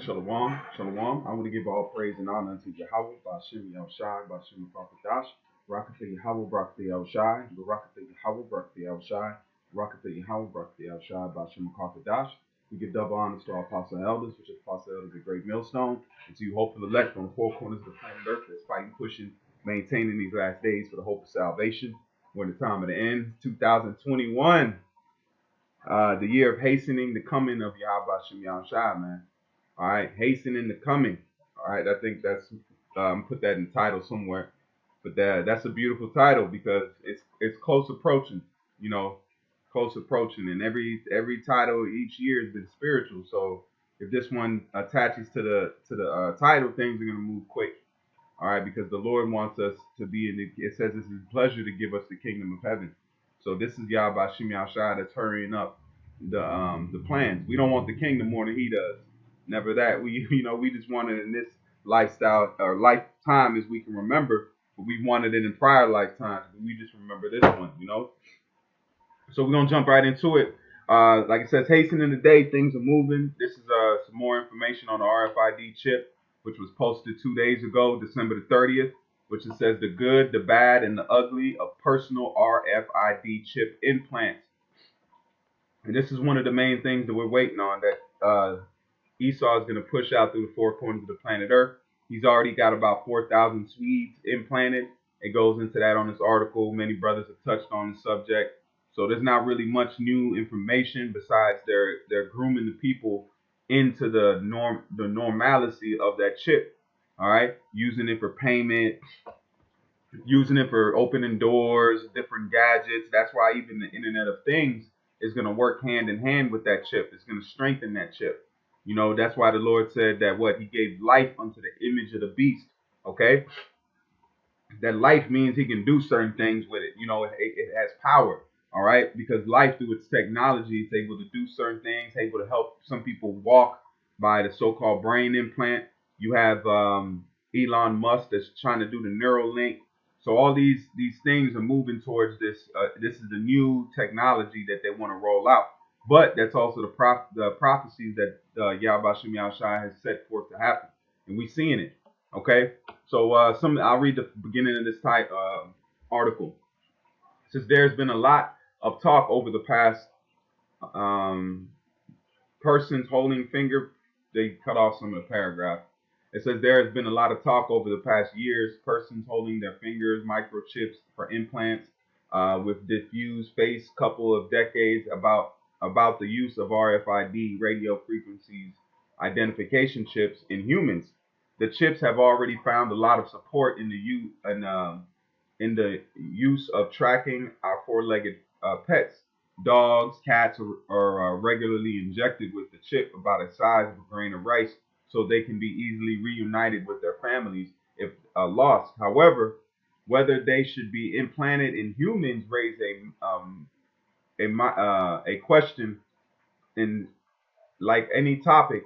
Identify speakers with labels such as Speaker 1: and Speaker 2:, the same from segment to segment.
Speaker 1: Shalom, shalom. I want to give all praise and honor to Yahawah, Bashim Yahushai, Bashim Fakadash, Rakata Yahawah, Brakata Yahushai, Barakata Yahawah, Brakata Yahushai, Rakata Yahawah, Brakata Yahushai, Bashim Fakadash. We give double honors to our apostle elders, which is apostle elders, the great millstone, and to you hopeful elect on the four corners of the planet earth that's fighting, pushing, maintaining these last days for the hope of salvation. We're in the time of the end, 2021, the year of hastening the coming of Yahweh Shem Yahushai, man. All right, hastening the coming. All right, I think that's put that in the title somewhere, but that's a beautiful title because it's close approaching. You know, close approaching, and every title each year has been spiritual. So if this one attaches to the title, things are gonna move quick. All right, because the Lord wants us to be in the. It says it's His pleasure to give us the kingdom of heaven. So this is Yahweh Shem Yahushai that's hurrying up the plans. We don't want the kingdom more than He does. Never that. We just want it in this lifestyle or lifetime as we can remember, but we wanted it in prior lifetimes. But we just remember this one. So we're gonna jump right into it. Like it says, hastening the day, things are moving. This is some more information on the RFID chip, which was posted 2 days ago, December the 30th, which it says the good, the bad, and the ugly of personal RFID chip implants. And this is one of the main things that we're waiting on that Esau is going to push out through the four corners of the planet Earth. He's already got about 4,000 Swedes implanted. It goes into that on this article. Many brothers have touched on the subject. So there's not really much new information besides they're grooming the people into the normalcy of that chip. All right, using it for payment, using it for opening doors, different gadgets. That's why even the Internet of Things is going to work hand in hand with that chip. It's going to strengthen that chip. That's why the Lord said that He gave life unto the image of the beast. Okay, that life means He can do certain things with it. It has power. All right, because life through its technology is able to do certain things, able to help some people walk by the so-called brain implant. You have Elon Musk that's trying to do the Neuralink. So all these things are moving towards this. This is the new technology that they want to roll out. But that's also the prophecies that Yahweh Shem Yahushai has set forth to happen, and we're seeing it. Okay, so I'll read the beginning of this article. It says there's been a lot of talk over the past persons holding finger. They cut off some of the paragraph. It says there has been a lot of talk over the past years, persons holding their fingers, microchips for implants with diffused face, couple of decades about the use of RFID radio frequencies identification chips in humans. The chips have already found a lot of support in the use of tracking our four-legged pets. Dogs, cats are regularly injected with the chip about the size of a grain of rice so they can be easily reunited with their families if lost. However, whether they should be implanted in humans raise a question, and like any topic,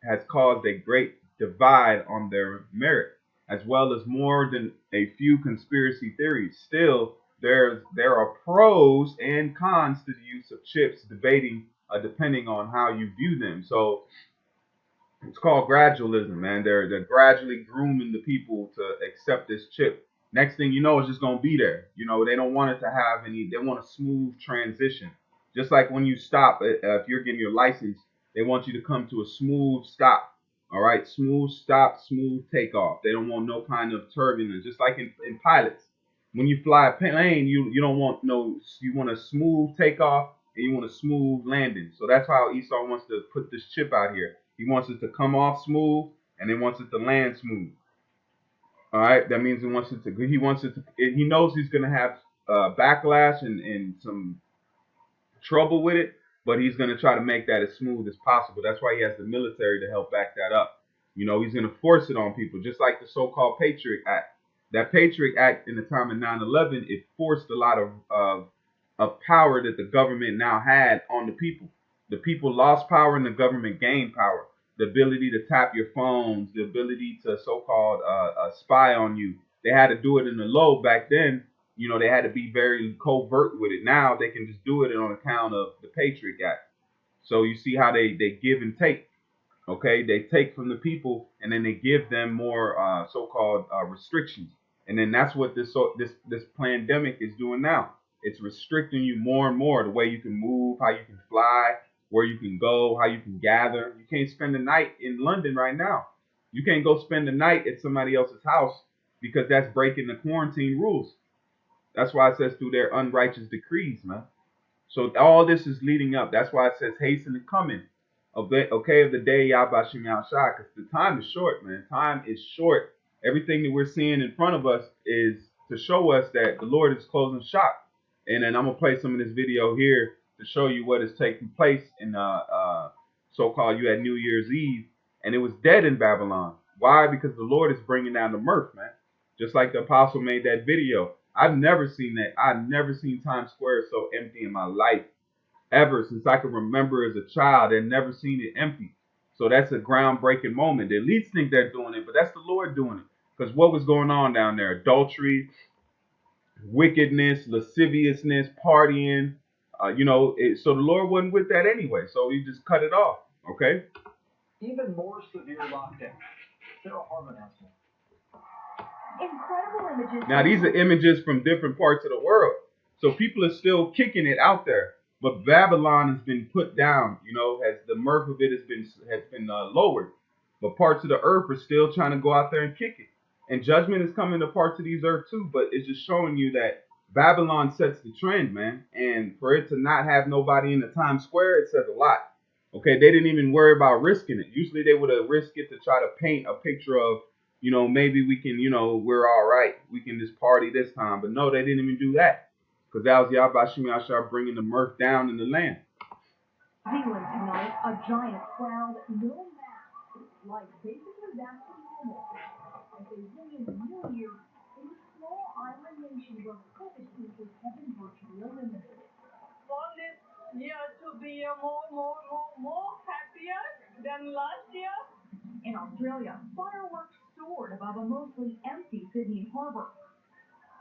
Speaker 1: has caused a great divide on their merit, as well as more than a few conspiracy theories. Still, there are pros and cons to the use of chips, debating depending on how you view them. So it's called gradualism, man. They're gradually grooming the people to accept this chip. Next thing you know, it's just gonna be there. They don't want it to have any. They want a smooth transition. Just like when you stop, if you're getting your license, they want you to come to a smooth stop. All right, smooth stop, smooth takeoff. They don't want no kind of turbulence. Just like in pilots, when you fly a plane, you don't want no. You want a smooth takeoff and you want a smooth landing. So that's how Esau wants to put this chip out here. He wants it to come off smooth and he wants it to land smooth. All right, that means he wants it to. He knows he's gonna have backlash and some trouble with it, but he's going to try to make that as smooth as possible. That's why he has the military to help back that up. He's going to force it on people, just like the so-called Patriot Act. That Patriot Act in the time of 9/11, it forced a lot of power that the government now had on the people. The people lost power and the government gained power. The ability to tap your phones, the ability to so-called spy on you. They had to do it in the low back then. They had to be very covert with it. Now they can just do it on account of the Patriot Act. So you see how they give and take. Okay, they take from the people and then they give them more so-called restrictions, and then that's what this pandemic is doing now. It's restricting you more and more, the way you can move, how you can fly, where you can go, how you can gather. You can't spend the night in London right now. You can't go spend the night at somebody else's house because that's breaking the quarantine rules. That's why it says through their unrighteous decrees, man. So all this is leading up. That's why it says hasten the coming of the day Yahawashi Yahawashi, because the time is short, man. Time is short. Everything that we're seeing in front of us is to show us that the Lord is closing shop. And then I'm gonna play some of this video here to show you what is taking place in so-called you had New Year's Eve, and it was dead in Babylon. Why? Because the Lord is bringing down the mirth, man. Just like the apostle made that video. I've never seen that. I've never seen Times Square so empty in my life. Ever since I can remember as a child, I've never seen it empty. So that's a groundbreaking moment. The elites think they're doing it, but that's the Lord doing it. Because what was going on down there? Adultery, wickedness, lasciviousness, partying. So the Lord wasn't with that anyway. So he just cut it off. Okay?
Speaker 2: Even more severe lockdown. Sarah Harmon has more.
Speaker 3: Incredible images.
Speaker 1: Now these are images from different parts of the world. So people are still kicking it out there. But Babylon has been put down, as the mirth of it has been lowered. But parts of the earth are still trying to go out there and kick it. And judgment is coming to parts of these earth too. But it's just showing you that Babylon sets the trend, man. And for it to not have nobody in the Times Square, it says a lot. Okay, they didn't even worry about risking it. Usually they would have risked it to try to paint a picture of, maybe we can, we're all right. We can just party this time. But no, they didn't even do that. Because that was Yahawashi Yahawashi bringing the mirth down in the land.
Speaker 3: England tonight, a giant crowd, no mask, like basically back to normal. As they bring in the new year in a small island nation where COVID cases have been virtually eliminated.
Speaker 4: For this year to be more happier than last year.
Speaker 3: In Australia, fireworks soared above a mostly empty Sydney harbour.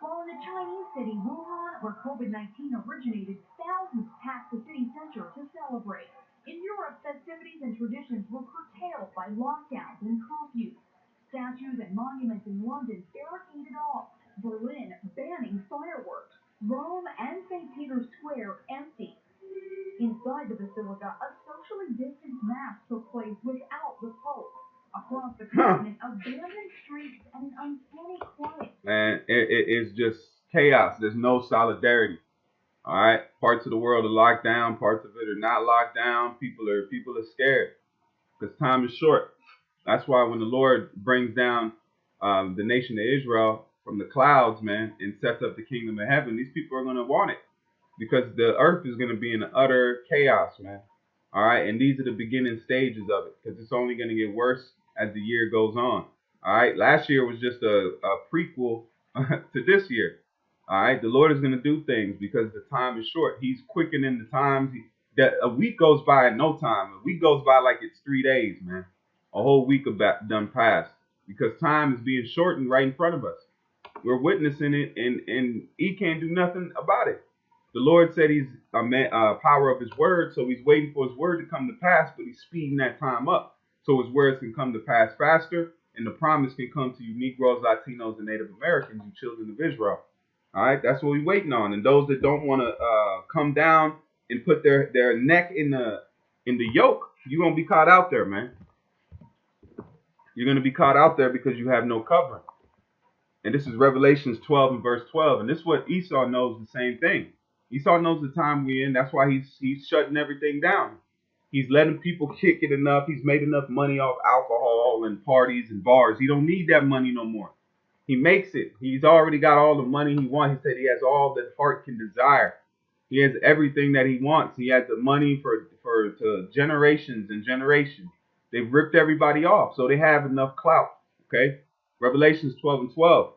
Speaker 3: While in the Chinese city Wuhan, where COVID-19 originated, thousands packed the city center to celebrate. In Europe, festivities and traditions were curtailed by lockdowns and curfews. Statues and monuments in London barricaded off. Berlin banning fireworks. Rome and St. Peter's Square empty. Inside the basilica, a socially distanced mass took place without the Pope. Across the continent, abandoned streets and an uncanny quiet.
Speaker 1: And it's just chaos. There's no solidarity. All right, parts of the world are locked down, parts of it are not locked down. People are scared because time is short. That's why when the Lord brings down the nation of Israel from the clouds, man, and sets up the kingdom of heaven, these people are going to want it because the earth is going to be in utter chaos, man. All right, and these are the beginning stages of it because it's only going to get worse as the year goes on. All right, last year was just a prequel to this year. All right, the Lord is going to do things because the time is short. He's quickening the times. A week goes by in no time. A week goes by like it's 3 days, man. A whole week done passed because time is being shortened right in front of us. We're witnessing it, and he can't do nothing about it. The Lord said he's a power of his word, so he's waiting for his word to come to pass, but he's speeding that time up so his words can come to pass faster, and the promise can come to you Negroes, Latinos, and Native Americans, you children of Israel. All right, that's what we're waiting on. And those that don't want to come down and put their neck in the yoke, you're going to be caught out there, man. You're going to be caught out there because you have no covering. And this is Revelations 12 and verse 12. And this is what Esau knows the same thing. Esau knows the time we're in. That's why he's shutting everything down. He's letting people kick it enough. He's made enough money off alcohol and parties and bars. He don't need that money no more. He makes it. He's already got all the money he wants. He said he has all that heart can desire. He has everything that he wants. He has the money for generations and generations. They've ripped everybody off, so they have enough clout. Okay? Revelations 12 and 12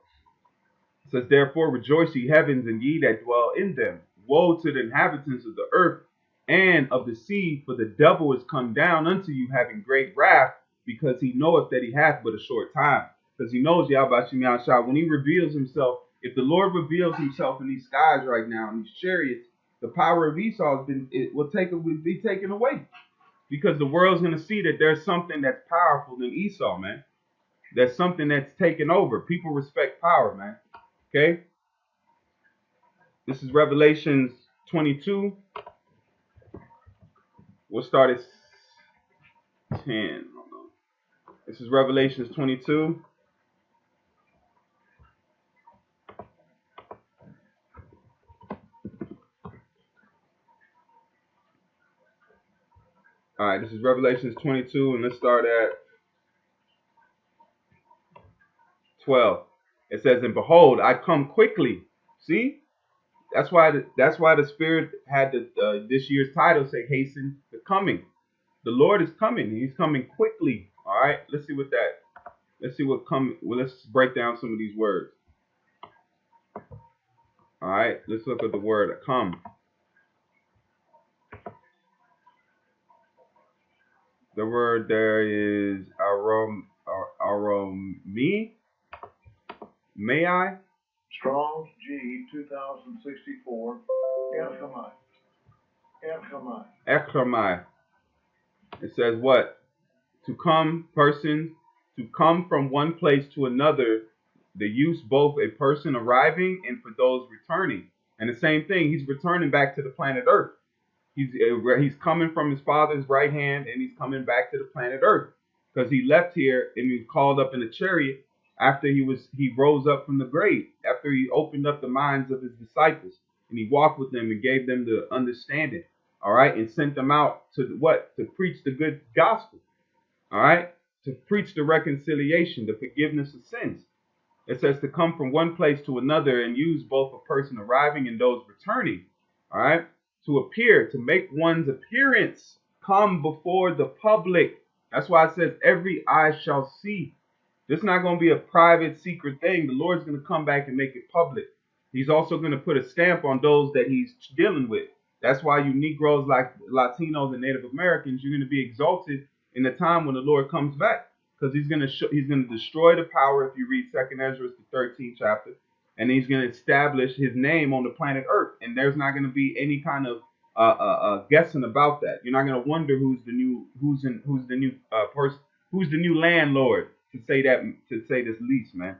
Speaker 1: says, therefore rejoice ye heavens and ye that dwell in them. Woe to the inhabitants of the earth and of the sea, for the devil is come down unto you having great wrath, because he knoweth that he hath but a short time. Because he knows Yahawashi Yahawashi, when he reveals himself, if the Lord reveals himself in these skies right now, in these chariots, the power of Esau will be taken away. Because the world's going to see that there's something that's powerful than Esau, man. There's something that's taken over. People respect power, man. Okay? This is Revelations 22. We'll start at 10. Hold on. This is Revelations 22. All right, this is Revelations 22, and let's start at 12. It says, "And behold, I come quickly." See, that's why the Spirit had this year's title say, "Hasten the coming." The Lord is coming. He's coming quickly. All right, let's see what that. Let's see what come. Well, let's break down some of these words. All right, let's look at the word "come." The word there is aromi. May I?
Speaker 5: Strong's G 2064.
Speaker 1: Echamai. It says what? To come, person, to come from one place to another. The use both a person arriving and for those returning. And the same thing, he's returning back to the planet Earth. He's coming from his father's right hand, and he's coming back to the planet Earth, because he left here and he was called up in a chariot after he rose up from the grave, after he opened up the minds of his disciples, and he walked with them and gave them the understanding, all right, and sent them out to what? To preach the good gospel, all right, to preach the reconciliation, the forgiveness of sins. It says to come from one place to another and use both a person arriving and those returning, all right, to appear, to make one's appearance, come before the public. That's why it says every eye shall see. This is not going to be a private, secret thing. The Lord's going to come back and make it public. He's also going to put a stamp on those that he's dealing with. That's why you Negroes, like Latinos and Native Americans, you're going to be exalted in the time when the Lord comes back, because he's going to destroy the power. If you read 2nd Ezra, the 13th chapter, and he's going to establish his name on the planet Earth, and there's not going to be any kind of guessing about that. You're not going to wonder who's the new landlord, to say this least, man.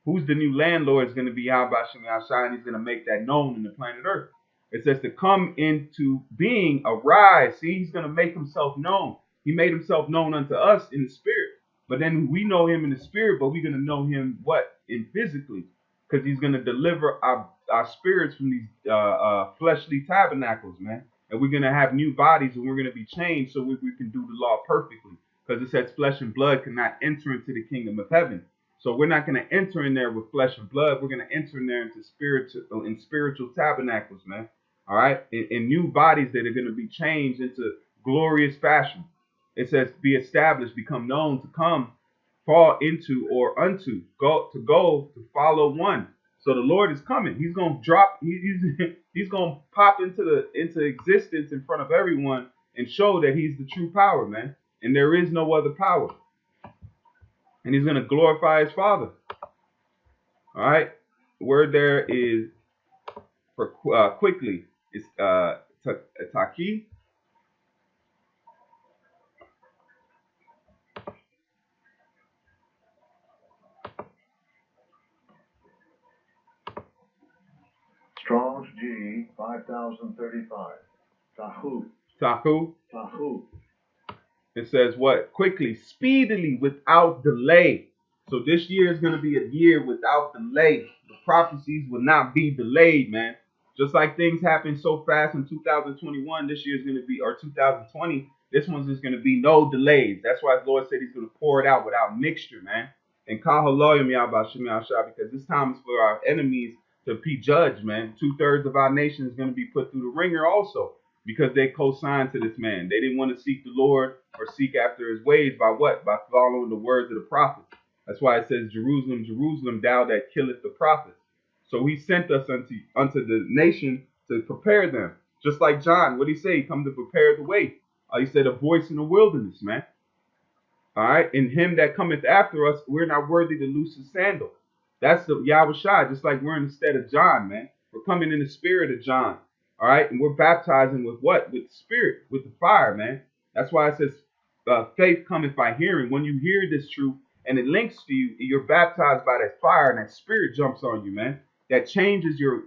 Speaker 1: Who's the new landlord is going to be Yahawashi, and he's going to make that known in the planet Earth. It says to come into being, arise. See, he's going to make himself known. He made himself known unto us in the spirit, but then we know him in the spirit, but we're going to know him what? In physically, because he's going to deliver our spirits from these fleshly tabernacles, man. And we're going to have new bodies, and we're going to be changed so we can do the law perfectly. Because it says flesh and blood cannot enter into the kingdom of heaven. So we're not going to enter in there with flesh and blood. We're going to enter in there into spiritual tabernacles, man. All right? In new bodies that are going to be changed into glorious fashion. It says be established, become known, to come, fall into or unto, go to follow one. So the Lord is coming. He's going to drop, he's going to pop into existence in front of everyone and show that he's the true power, man. And there is no other power. And he's going to glorify his Father. All right. The word there is for quickly. It's taki.
Speaker 5: Strong's G 5035. Tahu.
Speaker 1: It says what? Quickly, speedily, without delay. So this year is going to be a year without delay. The prophecies will not be delayed, man. Just like things happen so fast in 2021, this year is going to be, or 2020, this one's just going to be no delays. That's why the Lord said he's going to pour it out without mixture, man. And kahaloyim Yahawashi, because this time is for our enemies to be judged, man. 2/3 of our nation is going to be put through the ringer also, because they co-signed to this man. They didn't want to seek the Lord or seek after his ways by what? By following the words of the prophets. That's why it says, Jerusalem, Jerusalem, thou that killeth the prophets. So he sent us unto the nation to prepare them. Just like John, what did he say? He come to prepare the way. He said, a voice in the wilderness, man. All right. And him that cometh after us, we're not worthy to loose his sandal. That's the Yahawashi, just like we're in the stead of John, man. We're coming in the spirit of John. All right. And we're baptizing with what? With the spirit, with the fire, man. That's why it says faith cometh by hearing. When you hear this truth and it links to you, you're baptized by that fire and that spirit jumps on you, man. That changes your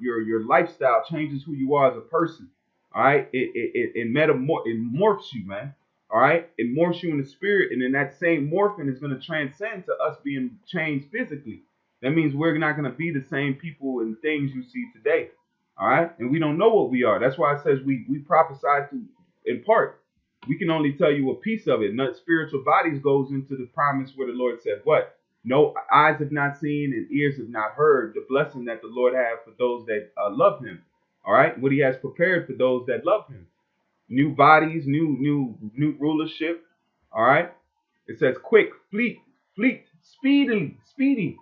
Speaker 1: lifestyle, changes who you are as a person. All right, it morphs you, man. All right, it morphs you in the spirit, and then that same morphing is going to transcend to us being changed physically. That means we're not going to be the same people and things you see today. All right, and we don't know what we are. That's why it says we prophesy to in part. We can only tell you a piece of it. Not spiritual bodies goes into the promise where the Lord said, "What? No eyes have not seen and ears have not heard the blessing that the Lord has for those that love Him." All right, what He has prepared for those that love Him. New bodies, new rulership. All right. It says quick, fleet, speedy.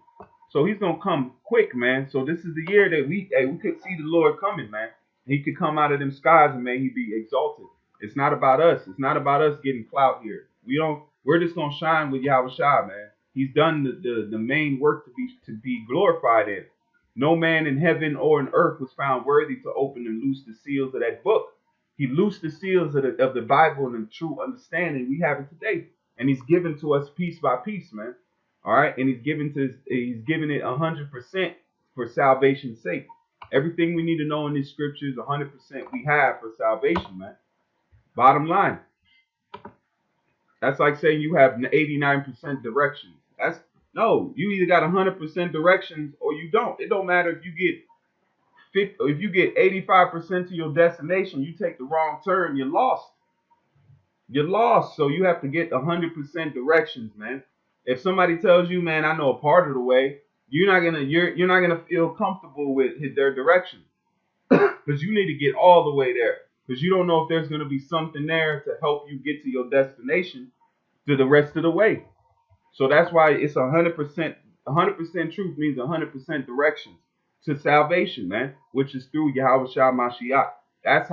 Speaker 1: So He's gonna come quick, man. So this is the year that we could see the Lord coming, man. He could come out of them skies and may He be exalted. It's not about us. It's not about us getting clout here. We're just gonna shine with Yahawashi, man. He's done the main work to be glorified in. No man in heaven or in earth was found worthy to open and loose the seals of that book. He loosed the seals of the Bible and the true understanding we have it today. And He's given to us piece by piece, man. All right. And He's given it 100% for salvation's sake. Everything we need to know in these scriptures, 100% we have for salvation, man. Bottom line. That's like saying you have 89% directions. No, you either got 100% directions or you don't. It don't matter if you get 85% to your destination, you take the wrong turn, you're lost. You're lost. So you have to get 100% directions, man. If somebody tells you, man, I know a part of the way, you're not gonna feel comfortable with their direction. Because you need to get all the way there. Because you don't know if there's gonna be something there to help you get to your destination to the rest of the way. So that's why it's 100%. 100% truth means 100% directions to salvation, man, which is through Yahawashi Mashiach. That's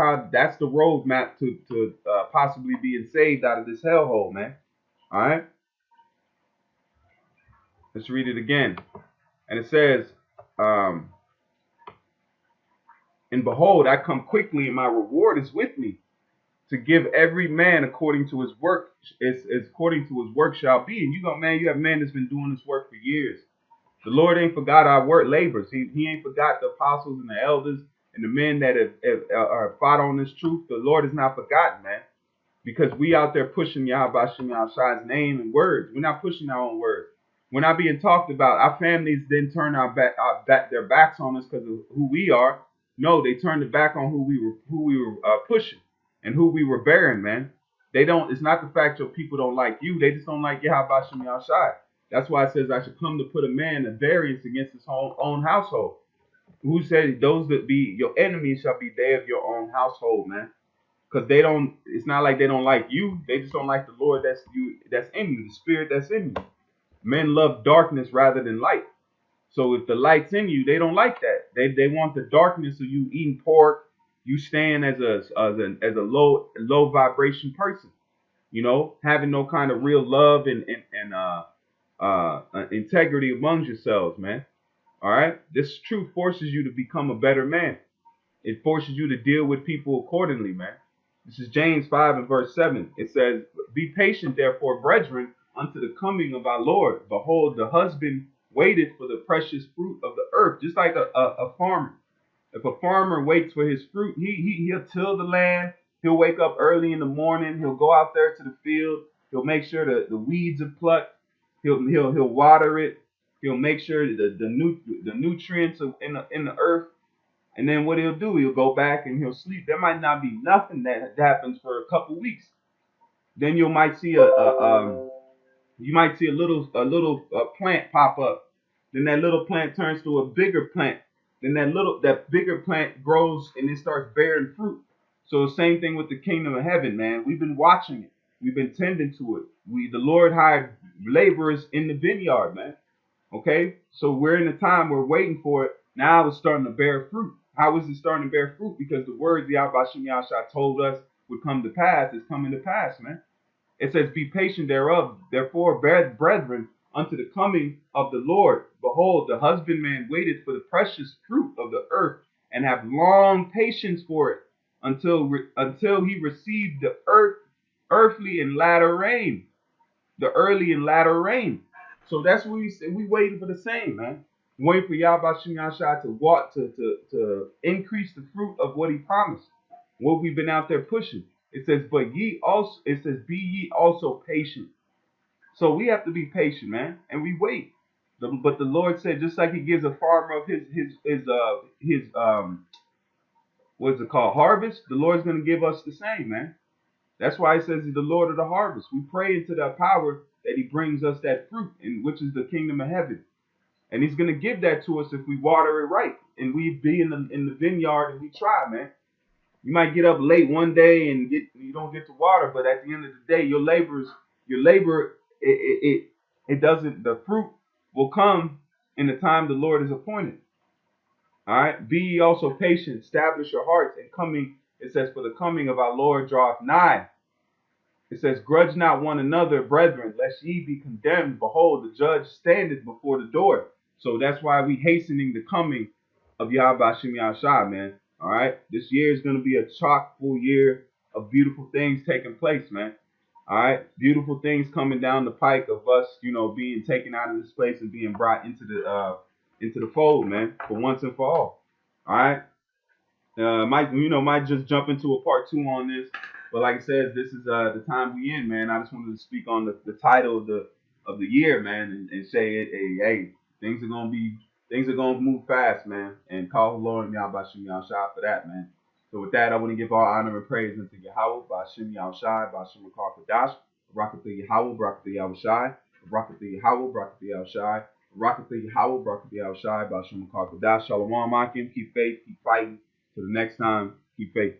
Speaker 1: the roadmap to possibly being saved out of this hellhole, man. All right. Let's read it again. And it says, and behold, I come quickly, and my reward is with me, to give every man according to his work, as according to his work shall be. And you have man that's been doing this work for years. The Lord ain't forgot our work labors. He ain't forgot the apostles and the elders and the men that have fought on this truth. The Lord is not forgotten, man. Because we out there pushing Yahawashi name and words. We're not pushing our own words. We're not being talked about. Our families didn't turn their backs on us because of who we are. No, they turned their back on who we were pushing and who we were bearing, man. It's not the fact that people don't like you. They just don't like Yahawashi. That's why it says I should come to put a man at variance against his own household. Who said those that be your enemies shall be they of your own household, man? Because it's not like they don't like you. They just don't like the Lord that's in you, the spirit that's in you. Men love darkness rather than light. So if the light's in you, they don't like that. They want the darkness of you eating pork, you staying as a low vibration person, having no kind of real love and integrity among yourselves, man. All right, this truth forces you to become a better man. It forces you to deal with people accordingly, man. This is James 5 and verse 7. It says, "Be patient, therefore, brethren, unto the coming of our Lord. Behold, the husband waited for the precious fruit of the earth," just like a farmer. If a farmer waits for his fruit, he'll till the land. He'll wake up early in the morning. He'll go out there to the field. He'll make sure that the weeds are plucked. He'll water it. He'll make sure that the nutrients are in the earth. And then what he'll do, he'll go back and he'll sleep. There might not be nothing that happens for a couple weeks. Then you might see a little plant pop up. Then that little plant turns to a bigger plant. Then that bigger plant grows and it starts bearing fruit. So the same thing with the kingdom of heaven, man. We've been watching it. We've been tending to it. The Lord hired laborers in the vineyard, man. Okay, so we're in a time we're waiting for it. Now it's starting to bear fruit. How is it starting to bear fruit? Because the words Yahawashi told us would come to pass is coming to pass, man. It says, "Be patient thereof, therefore, brethren, unto the coming of the Lord. Behold, the husbandman waited for the precious fruit of the earth, and have long patience for it, until he received the earth earthly and latter rain, the early and latter rain. So that's what we say. We waiting for the same, man. Waiting for Yahawashi Yahshua to walk to increase the fruit of what he promised. What we've been out there pushing. It says, but ye also, it says, be ye also patient. So we have to be patient, man, and we wait. But the Lord said, just like he gives a farmer of his what's it called, harvest, the Lord's gonna give us the same, man. That's why he says he's the Lord of the harvest. We pray into that power that he brings us that fruit, and which is the kingdom of heaven. And he's gonna give that to us if we water it right. And we be in the vineyard and we try, man. You might get up late one day and you don't get to water, but at the end of the day, your labor it doesn't, the fruit will come in the time the Lord is appointed. All right. Be ye also patient, establish your hearts, and coming, it says, for the coming of our Lord draweth nigh. It says, grudge not one another, brethren, lest ye be condemned. Behold, the judge standeth before the door. So that's why we hastening the coming of Yahawashi Yahshua, man. All right. This year is going to be a chock full year of beautiful things taking place, man. All right. Beautiful things coming down the pike of us, being taken out of this place and being brought into the fold, man, for once and for all. All right. Might just jump into a part 2 on this, but like I said, this is the time we in, man. I just wanted to speak on the title of the year, man, and say, hey, things are gonna move fast, man, and call the Lord and Yahawashi Yahshua for that, man. So with that, I want to give all honor and praise unto Yahawah, Ba'ashem Yahawashi, Ba'ashem Kadash, Barakatha Yahawah, Barakatha Yahawashi, Barakatha Yahawah, Barakatha Yahawashi, Barakatha Yahawah, Barakatha Yahawashi, Ba'ashem Kadash. Shalom, Akim. Keep faith, keep fighting. Till the next time, keep faith.